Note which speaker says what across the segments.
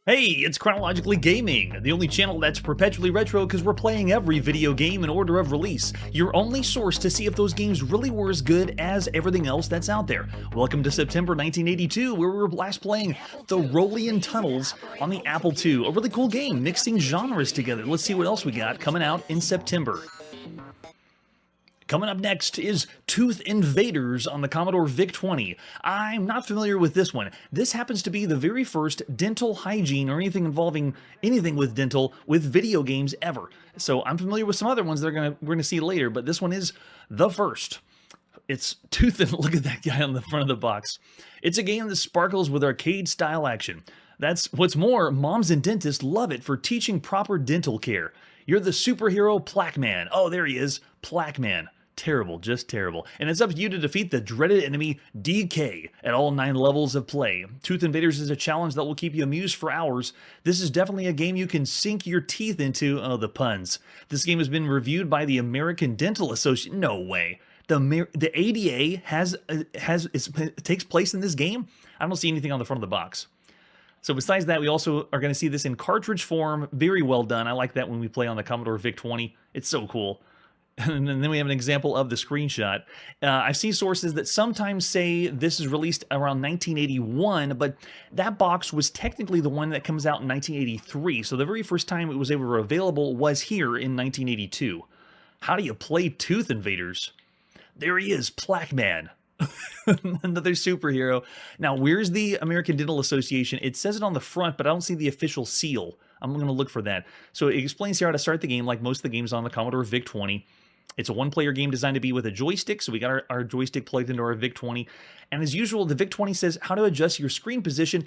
Speaker 1: Hey, it's Chronologically Gaming, the only channel that's perpetually retro because we're playing every video game in order of release. Your only source to see if those games really were as good as everything else that's out there. Welcome to September 1982, where we were last playing The Rolling Tunnels on the Apple II. A really cool game, mixing genres together. Let's see what else we got coming out in September. Coming up next is Tooth Invaders on the Commodore VIC-20. I'm not familiar with this one. This happens to be the very first dental hygiene or anything involving anything with dental with video games ever. So I'm familiar with some other ones that we're gonna see later, but this one is the first. It's Tooth and look at that guy on the front of the box. It's a game that sparkles with arcade-style action. That's what's more, moms and dentists love it for teaching proper dental care. You're the superhero Plaque Man. Oh, there he is, Plaque Man. Terrible, just terrible. And it's up to you to defeat the dreaded enemy DK at all 9 levels of play. Tooth Invaders is a challenge that will keep you amused for hours. This is definitely a game you can sink your teeth into. Oh, the puns. This game has been reviewed by the American Dental Association. No way. The ADA takes place in this game? I don't see anything on the front of the box. So besides that, we also are going to see this in cartridge form. Very well done. I like that when we play on the Commodore VIC-20. It's so cool. And then we have an example of the screenshot. I've seen sources that sometimes say this is released around 1981, but that box was technically the one that comes out in 1983. So the very first time it was ever available was here in 1982. How do you play Tooth Invaders? There he is, Plaque Man. Another superhero. Now, where's the American Dental Association? It says it on the front, but I don't see the official seal. I'm going to look for that. So it explains here how to start the game like most of the games on the Commodore VIC-20. It's a one-player game designed to be with a joystick, so we got our joystick plugged into our VIC-20. And as usual, the VIC-20 says how to adjust your screen position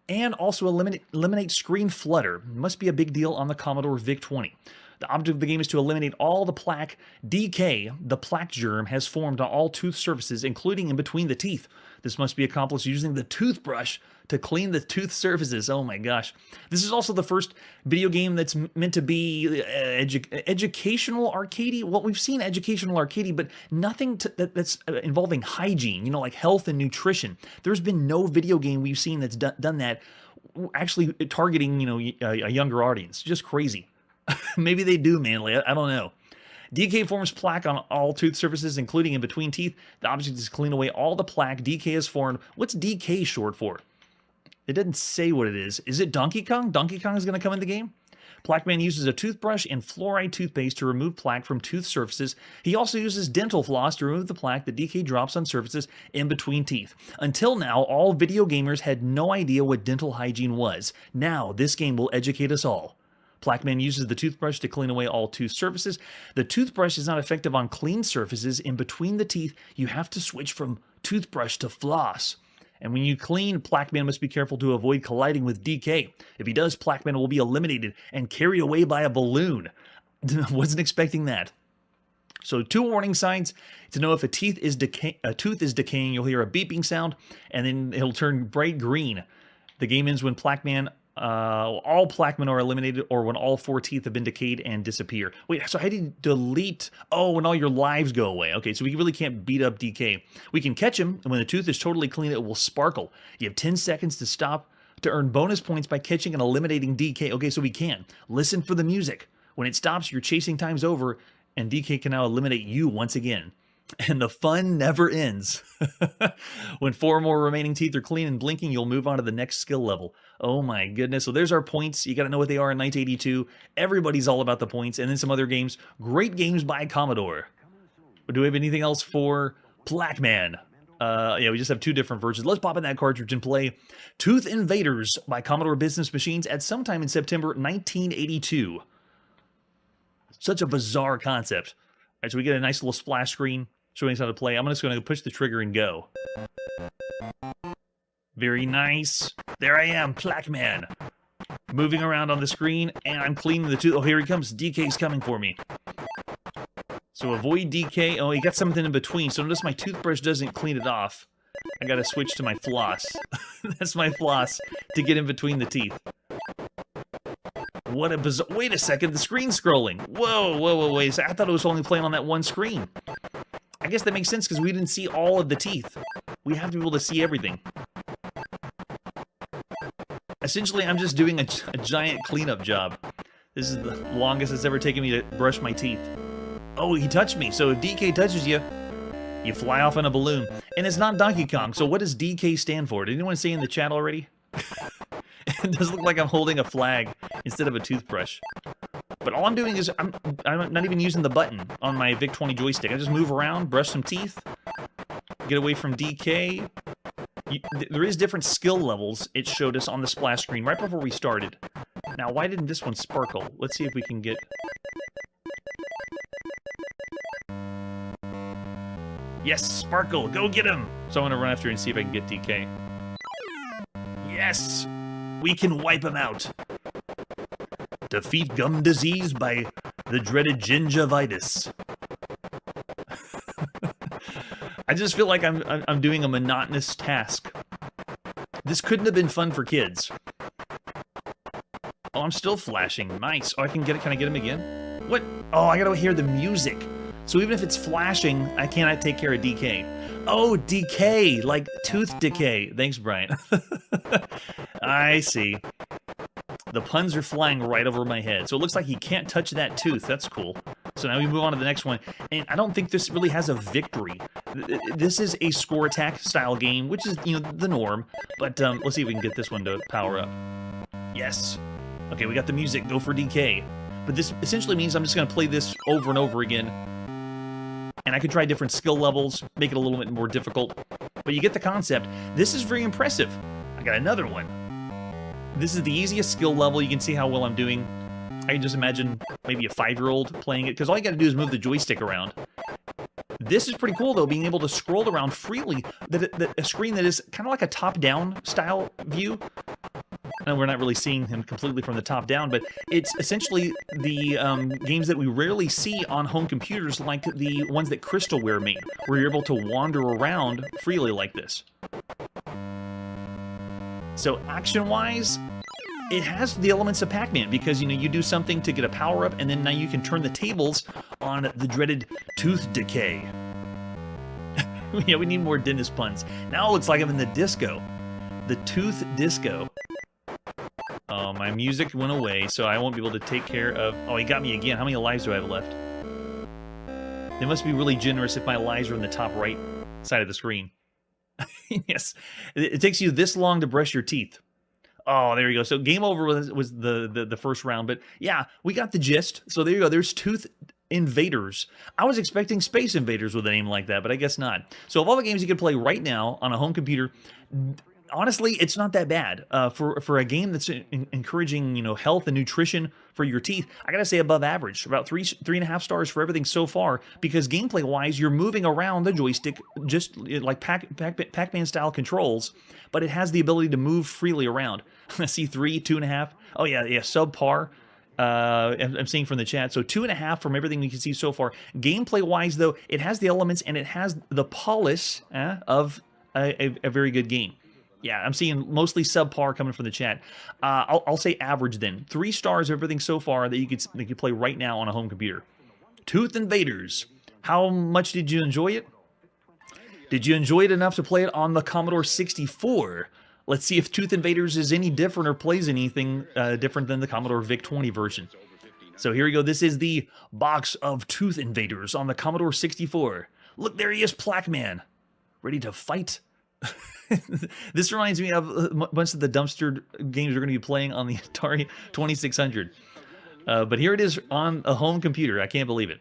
Speaker 1: and also eliminate screen flutter. It must be a big deal on the Commodore VIC-20. The object of the game is to eliminate all the plaque. DK, the plaque germ, has formed on all tooth surfaces, including in between the teeth. This must be accomplished using the toothbrush to clean the tooth surfaces. Oh my gosh. This is also the first video game that's meant to be educational arcadey. Well, we've seen educational arcadey, but nothing that's involving hygiene, you know, like health and nutrition. There's been no video game we've seen that's done that, actually targeting, you know, a younger audience. Just crazy. Maybe they do, Manly. I don't know. DK forms plaque on all tooth surfaces, including in between teeth. The object is to clean away all the plaque DK has formed. What's DK short for? It doesn't say what it is. Is it Donkey Kong? Donkey Kong is going to come in the game? Plaque Man uses a toothbrush and fluoride toothpaste to remove plaque from tooth surfaces. He also uses dental floss to remove the plaque that DK drops on surfaces in between teeth. Until now, all video gamers had no idea what dental hygiene was. Now, this game will educate us all. Plaque Man uses the toothbrush to clean away all tooth surfaces. The toothbrush is not effective on clean surfaces. In between the teeth, you have to switch from toothbrush to floss. And when you clean, Plaque Man must be careful to avoid colliding with DK. If he does, Plaque Man will be eliminated and carried away by a balloon. Wasn't expecting that. So 2 warning signs to know if a tooth is decaying. You'll hear a beeping sound, and then it'll turn bright green. The game ends when Plaque Man all Plaquemen are eliminated, or when all 4 teeth have been decayed and disappear. Wait, so how do you delete? Oh, when all your lives go away. Okay, so we really can't beat up DK. We can catch him, and when the tooth is totally clean, it will sparkle. You have 10 seconds to stop to earn bonus points by catching and eliminating DK. Okay, so we can. Listen for the music. When it stops, your chasing time's over, and DK can now eliminate you once again. And the fun never ends. When 4 more remaining teeth are clean and blinking, you'll move on to the next skill level. Oh my goodness. So there's our points. You got to know what they are in 1982. Everybody's all about the points. And then some other games. Great games by Commodore. Do we have anything else for Plaque Man? Yeah, we just have 2 different versions. Let's pop in that cartridge and play Tooth Invaders by Commodore Business Machines at sometime in September 1982. Such a bizarre concept. All right, so we get a nice little splash screen showing us how to play. I'm just going to push the trigger and go. Very nice. There I am, Plaque Man. Moving around on the screen, and I'm cleaning the tooth. Oh, here he comes. DK's coming for me. So avoid DK. Oh, he got something in between. So notice my toothbrush doesn't clean it off. I got to switch to my floss. That's my floss to get in between the teeth. What a bizarre... Wait a second, the screen's scrolling. Whoa, wait a second. I thought it was only playing on that one screen. I guess that makes sense because we didn't see all of the teeth. We have to be able to see everything. essentially, I'm just doing a giant cleanup job. This is the longest it's ever taken me to brush my teeth. Oh, he touched me. So if DK touches you, you fly off in a balloon. And it's not Donkey Kong, so what does DK stand for? Did anyone say in the chat already? It does look like I'm holding a flag instead of a toothbrush. But all I'm doing is, I'm not even using the button on my VIC-20 joystick. I just move around, brush some teeth, get away from DK. There is different skill levels it showed us on the splash screen right before we started. Now, why didn't this one sparkle? Let's see if we can get... Yes, sparkle! Go get him! So I'm going to run after and see if I can get DK. Yes! We can wipe him out! Defeat gum disease by the dreaded gingivitis. I just feel like I'm doing a monotonous task. This couldn't have been fun for kids. Oh, I'm still flashing. Nice. Oh, I can get it. Can I get him again? What? Oh, I gotta hear the music. So even if it's flashing, I cannot take care of DK. Oh, decay, like tooth decay. Thanks, Brian. I see. The puns are flying right over my head. So it looks like he can't touch that tooth. That's cool. So now we move on to the next one. And I don't think this really has a victory. This is a score attack style game, which is, you know, the norm. But let's see if we can get this one to power up. Yes. Okay, we got the music. Go for DK. But this essentially means I'm just going to play this over and over again. And I could try different skill levels, make it a little bit more difficult. But you get the concept. This is very impressive. I got another one. This is the easiest skill level. You can see how well I'm doing. I can just imagine maybe a 5-year-old playing it, because all you got to do is move the joystick around. This is pretty cool, though, being able to scroll around freely. A screen that is kind of like a top-down style view. And we're not really seeing him completely from the top down, but it's essentially the games that we rarely see on home computers, like the ones that Crystalware made, where you're able to wander around freely like this. So action-wise, it has the elements of Pac-Man, because, you know, you do something to get a power-up, and then now you can turn the tables on the dreaded tooth decay. Yeah, we need more dentist puns. Now it looks like I'm in the disco. The tooth disco. Oh, my music went away, so I won't be able to take care of... Oh, he got me again. How many lives do I have left? They must be really generous if my lives are in the top right side of the screen. Yes. It takes you this long to brush your teeth. Oh, there you go. So game over was the first round. But yeah, we got the gist. So there you go. There's Tooth Invaders. I was expecting Space Invaders with a name like that, but I guess not. So of all the games you can play right now on a home computer... Honestly, it's not that bad for a game that's encouraging, you know, health and nutrition for your teeth. I gotta say, above average, about 3.5 stars for everything so far. Because gameplay-wise, you're moving around the joystick just like Pac-Man style controls, but it has the ability to move freely around. I see 3, 2.5. Oh yeah, subpar. I'm seeing from the chat. So 2.5 from everything we can see so far. Gameplay-wise, though, it has the elements and it has the polish of a very good game. Yeah, I'm seeing mostly subpar coming from the chat. I'll say average then. 3 stars of everything so far that you could play right now on a home computer. Tooth Invaders. How much did you enjoy it? Did you enjoy it enough to play it on the Commodore 64? Let's see if Tooth Invaders is any different or plays anything different than the Commodore VIC-20 version. So here we go. This is the box of Tooth Invaders on the Commodore 64. Look, there he is, Pac-Man. Ready to fight? This reminds me of a bunch of the dumpster games we're going to be playing on the Atari 2600. But here it is on a home computer. I can't believe it.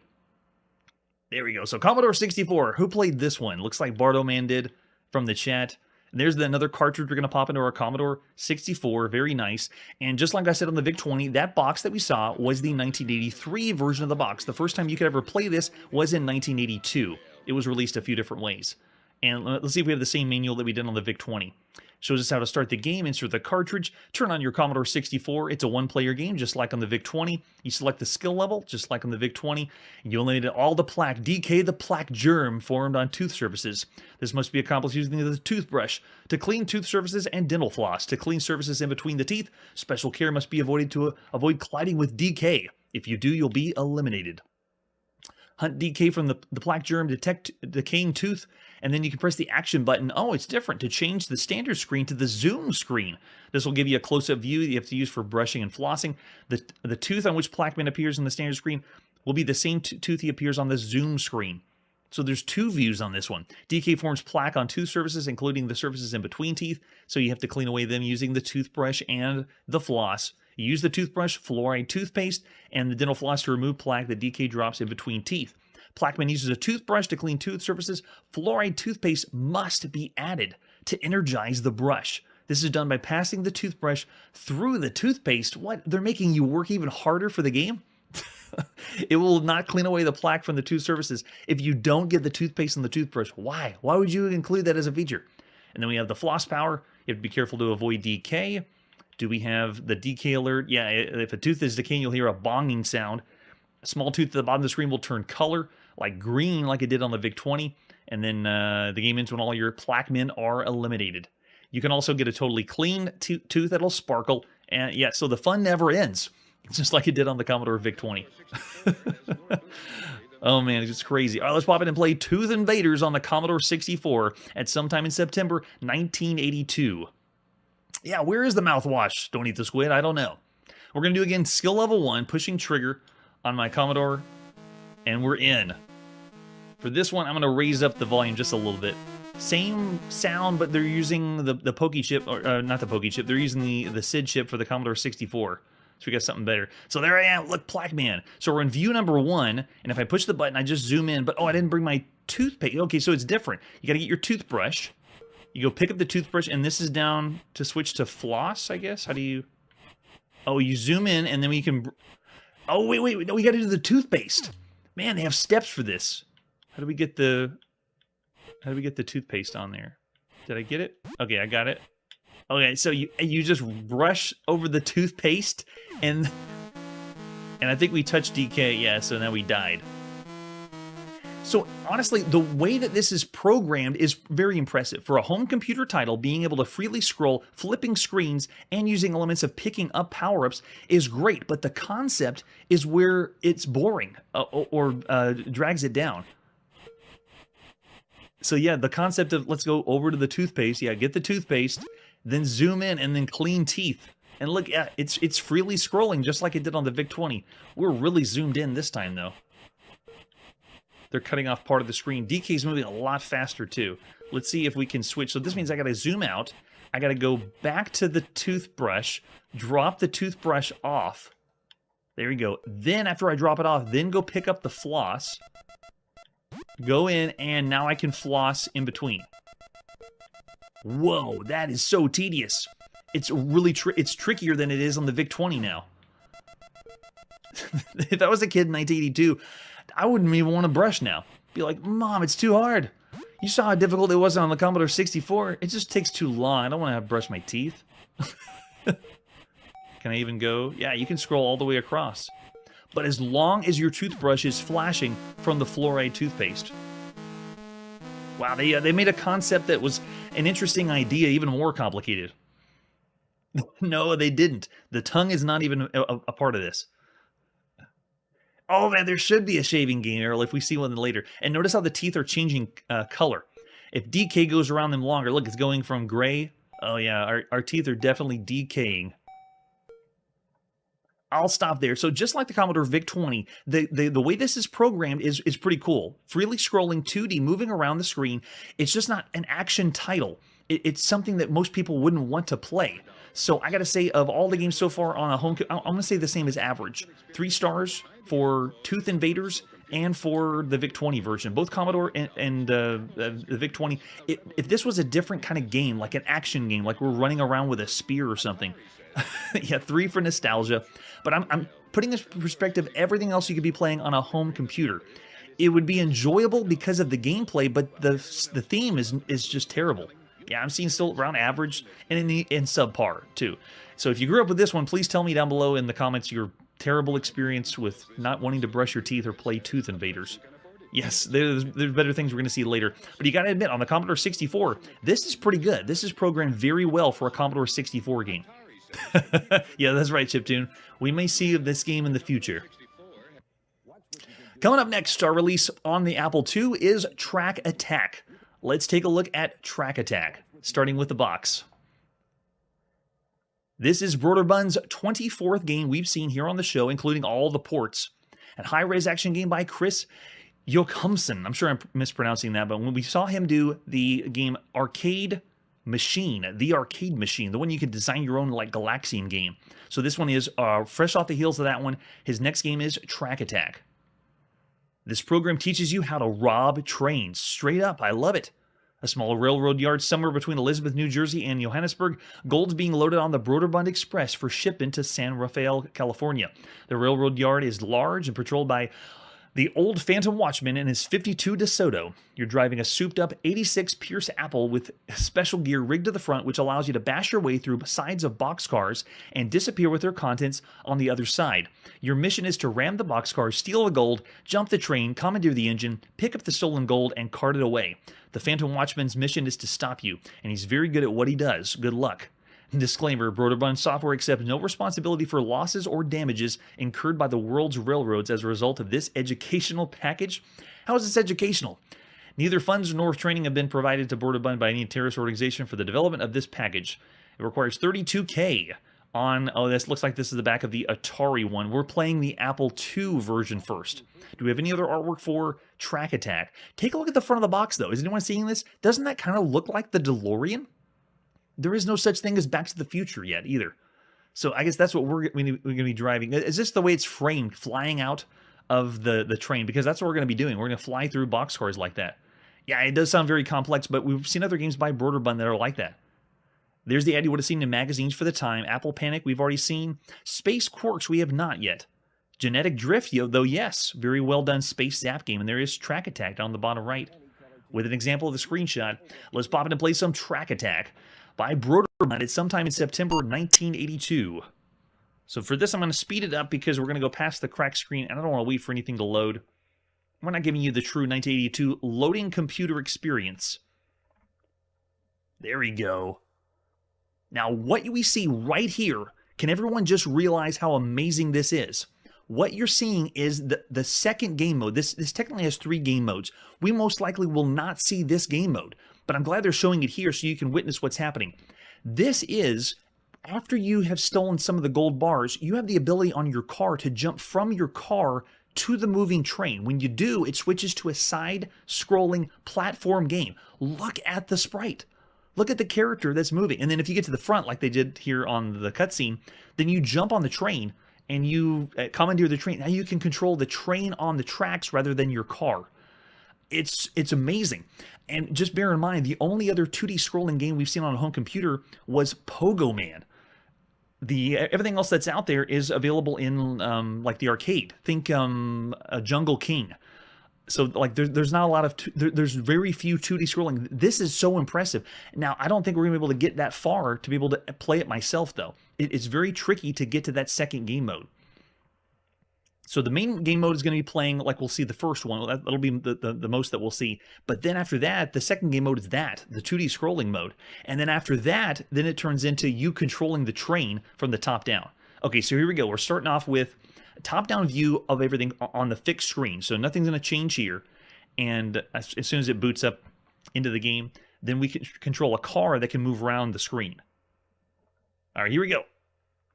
Speaker 1: There we go. So Commodore 64. Who played this one? Looks like Bardo Man did from the chat. And there's another cartridge we're going to pop into our Commodore 64. Very nice. And just like I said on the VIC-20, that box that we saw was the 1983 version of the box. The first time you could ever play this was in 1982. It was released a few different ways. And let's see if we have the same manual that we did on the VIC-20. Shows us how to start the game, insert the cartridge, turn on your Commodore 64. It's a one-player game, just like on the VIC-20. You select the skill level, just like on the VIC-20. You eliminate all the plaque, DK the plaque germ formed on tooth surfaces. This must be accomplished using the toothbrush to clean tooth surfaces and dental floss. To clean surfaces in between the teeth, special care must be avoided to avoid colliding with DK. If you do, you'll be eliminated. Hunt DK from the plaque germ, detect decaying tooth, and then you can press the action button. Oh, it's different, to change the standard screen to the zoom screen. This will give you a close-up view you have to use for brushing and flossing. The tooth on which Plaquemine appears in the standard screen will be the same tooth he appears on the zoom screen. So there's two views on this one. DK forms plaque on tooth surfaces, including the surfaces in between teeth, so you have to clean away them using the toothbrush and the floss. You use the toothbrush, fluoride toothpaste, and the dental floss to remove plaque that DK drops in between teeth. Plaquemine uses a toothbrush to clean tooth surfaces. Fluoride toothpaste must be added to energize the brush. This is done by passing the toothbrush through the toothpaste. What? They're making you work even harder for the game? It will not clean away the plaque from the tooth surfaces if you don't get the toothpaste and the toothbrush. Why? Why would you include that as a feature? And then we have the floss power. You have to be careful to avoid decay. Do we have the decay alert? Yeah, if a tooth is decaying, you'll hear a bonging sound. A small tooth at the bottom of the screen will turn color, like green, like it did on the VIC-20. And then the game ends when all your Plaquemine are eliminated. You can also get a totally clean tooth that'll sparkle. And yeah, so the fun never ends. It's just like it did on the Commodore VIC-20. Oh man, it's just crazy. All right, let's pop in and play Tooth Invaders on the Commodore 64 at sometime in September 1982. Yeah, where is the mouthwash? Don't eat the squid. I don't know. We're going to do again skill level 1, pushing trigger on my Commodore, and we're in. For this one, I'm going to raise up the volume just a little bit. Same sound, but they're using the Pokey chip, or not the Pokey chip, they're using the SID chip for the Commodore 64. So we got something better. So there I am. Look, Plaquemine. So we're in view number 1, and if I push the button, I just zoom in. But oh, I didn't bring my toothpaste. Okay, so it's different. You got to get your toothbrush. You go pick up the toothbrush, and this is down to switch to floss, I guess. How do you... Oh, you zoom in, and then we can... Oh, wait. No, we got to do the toothpaste. Man, they have steps for this. How do we get the toothpaste on there? Did I get it? Okay, I got it. Okay, so you just brush over the toothpaste, and I think we touched DK, yeah, so now we died. So honestly, the way that this is programmed is very impressive. For a home computer title, being able to freely scroll, flipping screens, and using elements of picking up power-ups is great, but the concept is where it's boring or drags it down. So yeah, the concept of let's go over to the toothpaste, yeah, get the toothpaste, then zoom in, and then clean teeth. And look, yeah, it's freely scrolling just like it did on the VIC-20. We're really zoomed in this time, though. They're cutting off part of the screen. DK's moving a lot faster, too. Let's see if we can switch. So this means I got to zoom out. I got to go back to the toothbrush, drop the toothbrush off. There we go. Then after I drop it off, then go pick up the floss. Go in, and now I can floss in between. Whoa, that is so tedious. It's really it's trickier than it is on the VIC-20 now. If I was a kid in 1982, I wouldn't even want to brush now. Be like, Mom, it's too hard. You saw how difficult it was on the Commodore 64. It just takes too long. I don't want to brush my teeth. Can I even go? Yeah, you can scroll all the way across. But as long as your toothbrush is flashing from the fluoride toothpaste. Wow, they made a concept that was an interesting idea, even more complicated. No, they didn't. The tongue is not even a part of this. Oh man, there should be a shaving game, Errol, if we see one later. And notice how the teeth are changing color. If decay goes around them longer, look, it's going from gray. Oh yeah, our teeth are definitely decaying. I'll stop there. So just like the Commodore VIC-20, the way this is programmed is pretty cool. Freely scrolling 2D, moving around the screen. It's just not an action title. It's something that most people wouldn't want to play. So I got to say, of all the games so far on a home, I'm going to say the same as average. 3 stars for Tooth Invaders and for the VIC-20 version. Both Commodore and the VIC-20. If this was a different kind of game, like an action game, like we're running around with a spear or something. Yeah, 3 for nostalgia. But I'm putting this perspective, everything else you could be playing on a home computer. It would be enjoyable because of the gameplay, but the theme is just terrible. Yeah, I'm seeing still around average and in subpar too. So if you grew up with this one, please tell me down below in the comments your terrible experience with not wanting to brush your teeth or play Tooth Invaders. Yes, there's better things we're going to see later. But you got to admit, on the Commodore 64, this is pretty good. This is programmed very well for a Commodore 64 game. Yeah, that's right, Chiptune. We may see this game in the future. Coming up next, our release on the Apple II is Track Attack. let's take a look at Track Attack, starting with the box. This is Broderbund's 24th game we've seen here on the show, including all the ports. A high-res action game by Chris Jokumsen. I'm sure I'm mispronouncing that, but when we saw him do the game Arcade Machine, the Arcade Machine, the one you could design your own like Galaxian game. So this one is fresh off the heels of that one. His next game is Track Attack. This program teaches you how to rob trains. Straight up, I love it. A small railroad yard somewhere between Elizabeth, New Jersey and Johannesburg. Gold's being loaded on the Broderbund Express for shipment to San Rafael, California. The railroad yard is large and patrolled by the old Phantom Watchman and his 52 DeSoto. You're driving a souped-up 86 Pierce Apple with special gear rigged to the front, which allows you to bash your way through sides of boxcars and disappear with their contents on the other side. Your mission is to ram the boxcars, steal the gold, jump the train, commandeer the engine, pick up the stolen gold, and cart it away. The Phantom Watchman's mission is to stop you, and he's very good at what he does. Good luck. Disclaimer, Broderbund software accepts no responsibility for losses or damages incurred by the world's railroads as a result of this educational package. How is this educational? Neither funds nor training have been provided to Broderbund by any terrorist organization for the development of this package. It requires $32K on, oh, this looks like this is the back of the Atari one. We're playing the Apple II version first. Do we have any other artwork for Track Attack? Take a look at the front of the box, though. Is anyone seeing this? Doesn't that kind of look like the DeLorean? There is no such thing as Back to the Future yet, either. So I guess that's what we're going to be driving. Is this the way it's framed, flying out of the train? Because that's what we're going to be doing. We're going to fly through boxcars like that. Yeah, it does sound very complex, but we've seen other games by Broderbund that are like that. There's the ad you would have seen in magazines for the time. Apple Panic, we've already seen. Space Quarks, we have not yet. Genetic Drift, though, yes. Very well done Space Zap game. And there is Track Attack down the bottom right. With an example of the screenshot, let's pop in and play some Track Attack by Broderbund. It's sometime in September 1982. So for this, I'm going to speed it up because we're going to go past the crack screen, and I don't want to wait for anything to load. We're not giving you the true 1982 loading computer experience. There we go. Now, what we see right here, can everyone just realize how amazing this is? What you're seeing is the second game mode. This technically has 3 game modes. We most likely will not see this game mode, but I'm glad they're showing it here so you can witness what's happening. This is, after you have stolen some of the gold bars, you have the ability on your car to jump from your car to the moving train. When you do, it switches to a side-scrolling platform game. Look at the sprite. Look at the character that's moving. And then if you get to the front, like they did here on the cutscene, then you jump on the train and you commandeer the train. Now you can control the train on the tracks rather than your car. It's amazing. And just bear in mind, the only other 2D scrolling game we've seen on a home computer was Pogo Man. Everything else that's out there is available in like the arcade. Think a Jungle King. So like there's not a lot of there's very few 2D scrolling. This is so impressive. Now I don't think we're gonna be able to get that far to be able to play it myself though. It's very tricky to get to that second game mode. So the main game mode is going to be playing like we'll see the first one. That'll be the most that we'll see. But then after that, the second game mode is the 2D scrolling mode. And then after that, then it turns into you controlling the train from the top down. Okay, so here we go. We're starting off with a top-down view of everything on the fixed screen. So nothing's going to change here. And as soon as it boots up into the game, then we can control a car that can move around the screen. All right, here we go.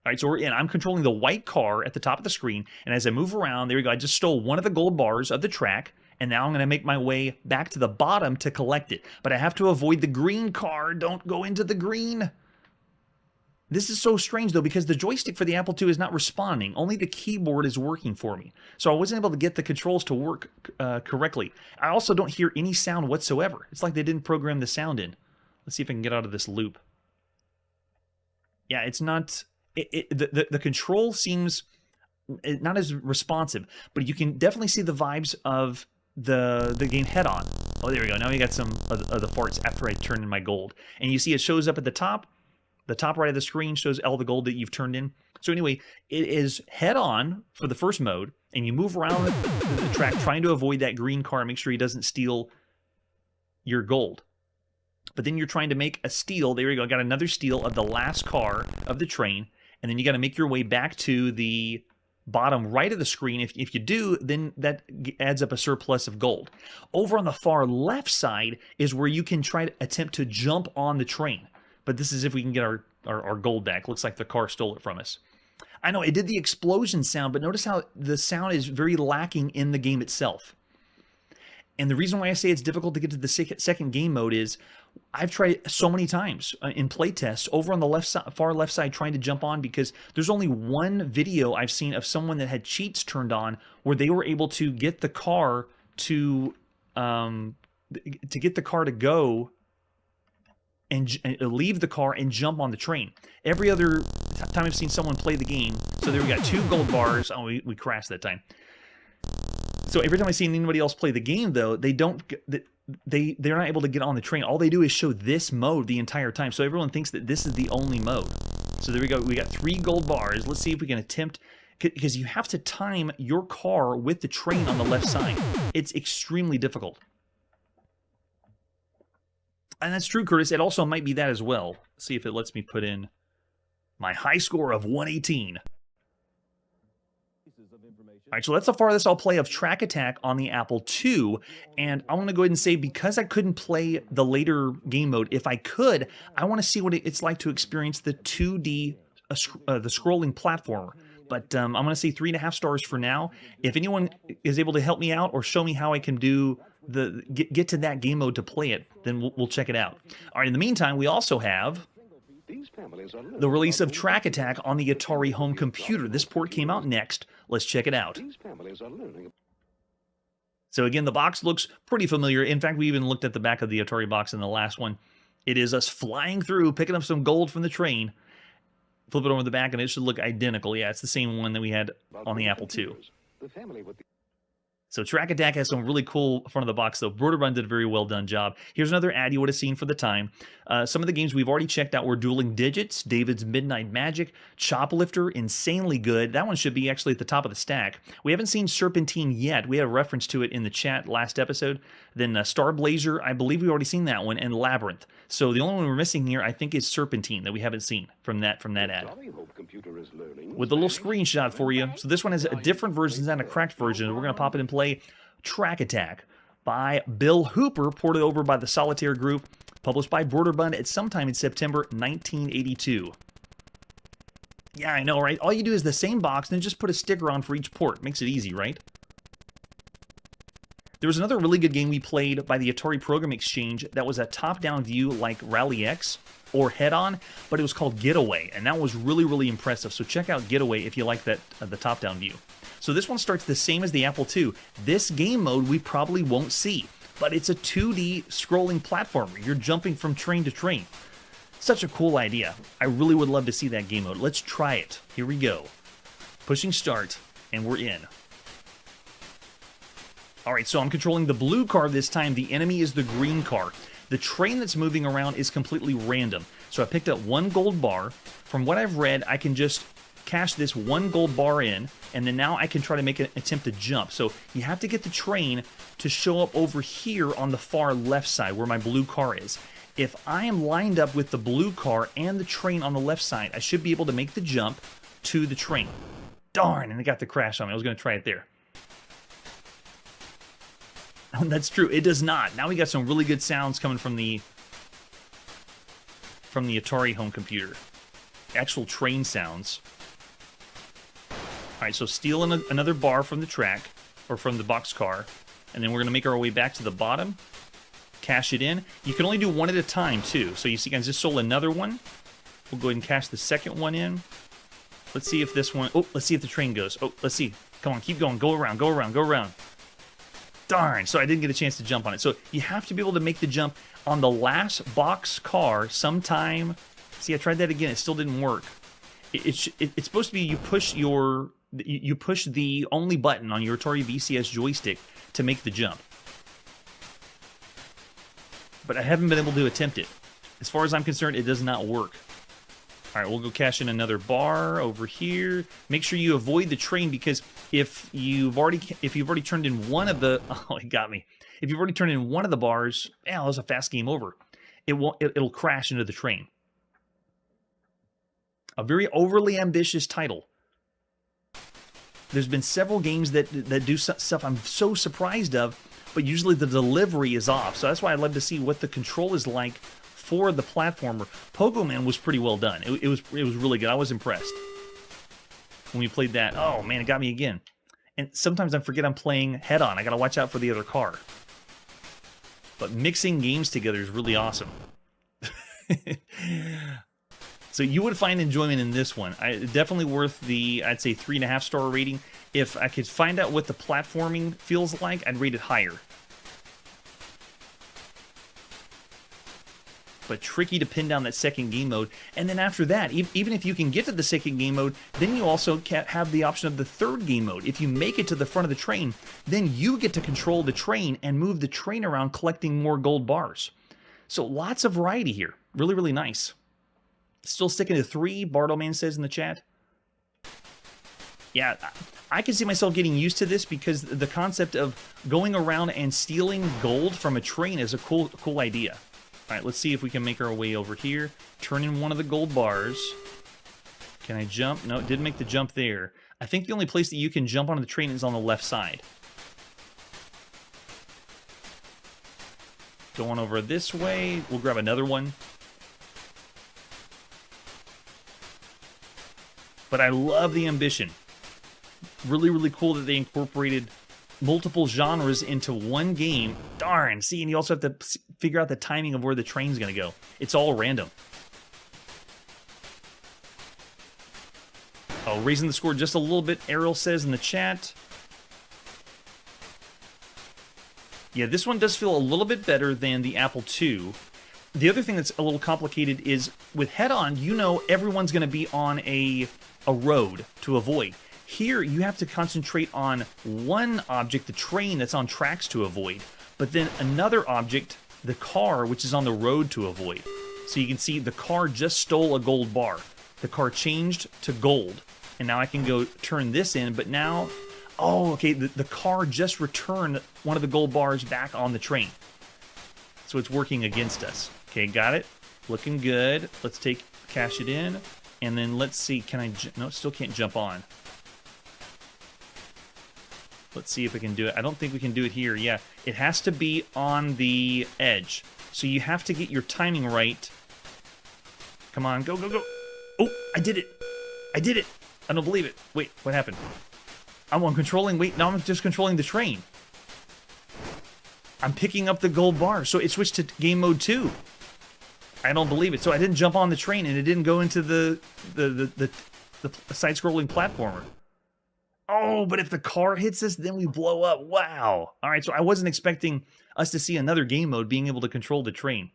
Speaker 1: All right, so we're in. I'm controlling the white car at the top of the screen, and as I move around, there we go. I just stole one of the gold bars of the track, and now I'm going to make my way back to the bottom to collect it. But I have to avoid the green car. Don't go into the green. This is so strange, though, because the joystick for the Apple II is not responding. Only the keyboard is working for me. So I wasn't able to get the controls to work correctly. I also don't hear any sound whatsoever. It's like they didn't program the sound in. Let's see if I can get out of this loop. Yeah, it's not... The control seems not as responsive, but you can definitely see the vibes of the game head-on. Oh, there we go. Now we got some of the farts after I turn in my gold. And you see it shows up at the top. The top right of the screen shows all the gold that you've turned in. So anyway, it is head-on for the first mode, and you move around the track trying to avoid that green car, make sure he doesn't steal your gold. But then you're trying to make a steal. There you go. Got another steal of the last car of the train. And then you got to make your way back to the bottom right of the screen. If you do, then that adds up a surplus of gold. Over on the far left side is where you can try to attempt to jump on the train. But this is if we can get our gold back. Looks like the car stole it from us. I know, it did the explosion sound, but notice how the sound is very lacking in the game itself. And the reason why I say it's difficult to get to the second game mode is I've tried so many times in playtests over on the left side, far left side, trying to jump on, because there's only one video I've seen of someone that had cheats turned on where they were able to get the car to go and leave the car and jump on the train. Every other time I've seen someone play the game, so there we got 2 gold bars. Oh, we crashed that time. So every time I see anybody else play the game, though, they're not able to get on the train. All they do is show this mode the entire time. So everyone thinks that this is the only mode. So there we go. We got 3 gold bars. Let's see if we can attempt, because you have to time your car with the train on the left side. It's extremely difficult. And that's true, Curtis. It also might be that as well. Let's see if it lets me put in my high score of 118. All right, so that's the farthest I'll play of Track Attack on the Apple II, and I want to go ahead and say, because I couldn't play the later game mode, if I could, I want to see what it's like to experience the 2D, the scrolling platformer. But I'm going to say 3.5 stars for now. If anyone is able to help me out or show me how I can do get to that game mode to play it, then we'll check it out. All right, in the meantime, we also have the release of Track Attack on the Atari home computer. This port came out next. Let's check it out. So again, the box looks pretty familiar. In fact, we even looked at the back of the Atari box in the last one. It is us flying through, picking up some gold from the train. Flip it over the back, and it should look identical. Yeah, it's the same one that we had on the Apple II. So Track Attack has some really cool front of the box, though. Broderbund did a very well done job. Here's another ad you would have seen for the time. Some of the games we've already checked out were Dueling Digits, David's Midnight Magic, Choplifter, insanely good. That one should be actually at the top of the stack. We haven't seen Serpentine yet. We had a reference to it in the chat last episode. Then Star Blazer, I believe we've already seen that one, and Labyrinth. So the only one we're missing here, I think, is Serpentine that we haven't seen from that ad. With a little screenshot for you. So this one has a different version than a cracked version. We're going to pop it and play Track Attack by Bill Hooper, ported over by the Solitaire Group, published by Broderbund at sometime in September 1982. Yeah, I know, right? All you do is the same box, then just put a sticker on for each port. Makes it easy, right? There was another really good game we played by the Atari Program Exchange that was a top-down view like Rally X or Head-On, but it was called Getaway, and that was really, really impressive. So check out Getaway if you like that the top-down view. So this one starts the same as the Apple II. This game mode we probably won't see, but it's a 2D scrolling platformer. You're jumping from train to train. Such a cool idea. I really would love to see that game mode. Let's try it. Here we go. Pushing start, and we're in. Alright, so I'm controlling the blue car this time. The enemy is the green car. The train that's moving around is completely random. So I picked up 1 gold bar. From what I've read, I can just cash this 1 gold bar in, and then now I can try to make an attempt to jump. So you have to get the train to show up over here on the far left side where my blue car is. If I am lined up with the blue car and the train on the left side, I should be able to make the jump to the train. Darn, and it got the crash on me. I was going to try it there. That's true. It does not. Now we got some really good sounds coming from the Atari home computer. Actual train sounds. All right, so steal another bar from the track, or from the box car, and then we're going to make our way back to the bottom, cash it in. You can only do one at a time, too. So you see, I just stole another one. We'll go ahead and cash the second one in. Let's see if this one... Oh, let's see if the train goes. Oh, let's see. Come on, keep going. Go around, go around, go around. Darn, so I didn't get a chance to jump on it. So you have to be able to make the jump on the last box car sometime. See, I tried that again. It still didn't work. It's supposed to be you push the only button on your Atari VCS joystick to make the jump. But I haven't been able to attempt it. As far as I'm concerned, it does not work. All right, we'll go cash in another bar over here. Make sure you avoid the train, because if you've already turned in one of the... Oh, it got me. If you've already turned in one of the bars, yeah, that was a fast game over. It'll crash into the train. A very overly ambitious title. There's been several games that do stuff I'm so surprised of, but usually the delivery is off. So that's why I'd love to see what the control is like for the platformer. Pogo Man was pretty well done. It was really good. I was impressed when we played that. Oh man, it got me again. And sometimes I forget I'm playing head-on. I gotta watch out for the other car. But mixing games together is really awesome. So you would find enjoyment in this one. Definitely worth the, I'd say, 3.5-star rating. If I could find out what the platforming feels like, I'd rate it higher. But tricky to pin down that second game mode. And then after that, even if you can get to the second game mode, then you also have the option of the third game mode. If you make it to the front of the train, then you get to control the train and move the train around collecting more gold bars. So lots of variety here. Really, really nice. Still sticking to 3, Bartleman says in the chat. Yeah, I can see myself getting used to this because the concept of going around and stealing gold from a train is a cool idea. All right, let's see if we can make our way over here. Turn in one of the gold bars. Can I jump? No, it didn't make the jump there. I think the only place that you can jump onto the train is on the left side. Going over this way. We'll grab another one. But I love the ambition. Really, really cool that they incorporated multiple genres into one game. Darn, see, and you also have to figure out the timing of where the train's going to go. It's all random. Oh, raising the score just a little bit, Errol says in the chat. Yeah, this one does feel a little bit better than the Apple II. The other thing that's a little complicated is with head-on, you know everyone's going to be on a road to avoid. Here, you have to concentrate on one object, the train that's on tracks to avoid, but then another object, the car, which is on the road to avoid. So you can see the car just stole a gold bar. The car changed to gold, and now I can go turn this in, but now, oh, okay, the car just returned one of the gold bars back on the train. So it's working against us. Okay, got it. Looking good. Let's cash it in, and then let's see, can I, no, still can't jump on. Let's see if we can do it. I don't think we can do it here. Yeah, it has to be on the edge. So you have to get your timing right. Come on, go, go, go. Oh, I did it. I did it. I don't believe it. Wait, what happened? I'm controlling, wait, now I'm just controlling the train. I'm picking up the gold bar. So it switched to game mode 2. I don't believe it. So I didn't jump on the train and it didn't go into the side-scrolling platformer. Oh, but if the car hits us, then we blow up. Wow. All right, so I wasn't expecting us to see another game mode being able to control the train.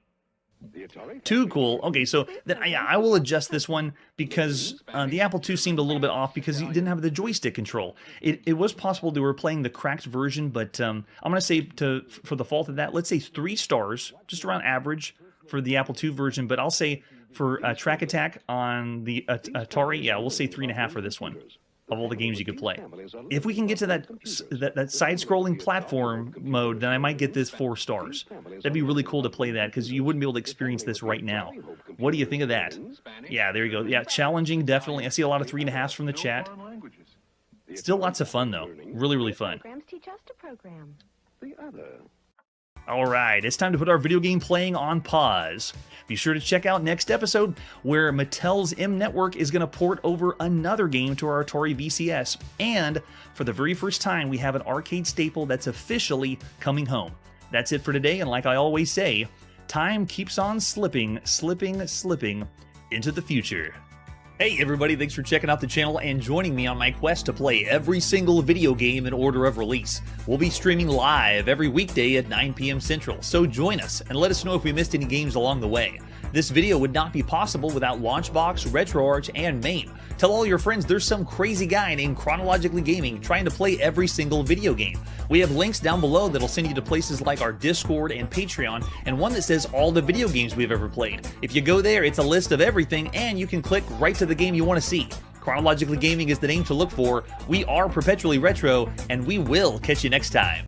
Speaker 1: Too cool. Okay, so then yeah, I will adjust this one because the Apple II seemed a little bit off because you didn't have the joystick control. It was possible they were playing the cracked version, but I'm going to say for the fault of that, let's say 3 stars, just around average for the Apple II version, but I'll say for Track Attack on the Atari, yeah, we'll say 3.5 for this one. Of all the games you could play. If we can get to that side-scrolling platform mode, then I might get this 4 stars. That'd be really cool to play that, because you wouldn't be able to experience this right now. What do you think of that? Yeah, there you go. Yeah, challenging, definitely. I see a lot of 3.5s from the chat. Still lots of fun, though. Really, really fun. All right, it's time to put our video game playing on pause. Be sure to check out next episode where Mattel's M Network is going to port over another game to our Atari VCS. And for the very first time, we have an arcade staple that's officially coming home. That's it for today, and like I always say, time keeps on slipping, slipping, slipping into the future. Hey everybody, thanks for checking out the channel and joining me on my quest to play every single video game in order of release. We'll be streaming live every weekday at 9 p.m. Central, so join us and let us know if we missed any games along the way. This video would not be possible without Launchbox, RetroArch, and MAME. Tell all your friends there's some crazy guy named Chronologically Gaming trying to play every single video game. We have links down below that'll send you to places like our Discord and Patreon, and one that says all the video games we've ever played. If you go there, it's a list of everything, and you can click right to the game you want to see. Chronologically Gaming is the name to look for. We are perpetually retro, and we will catch you next time.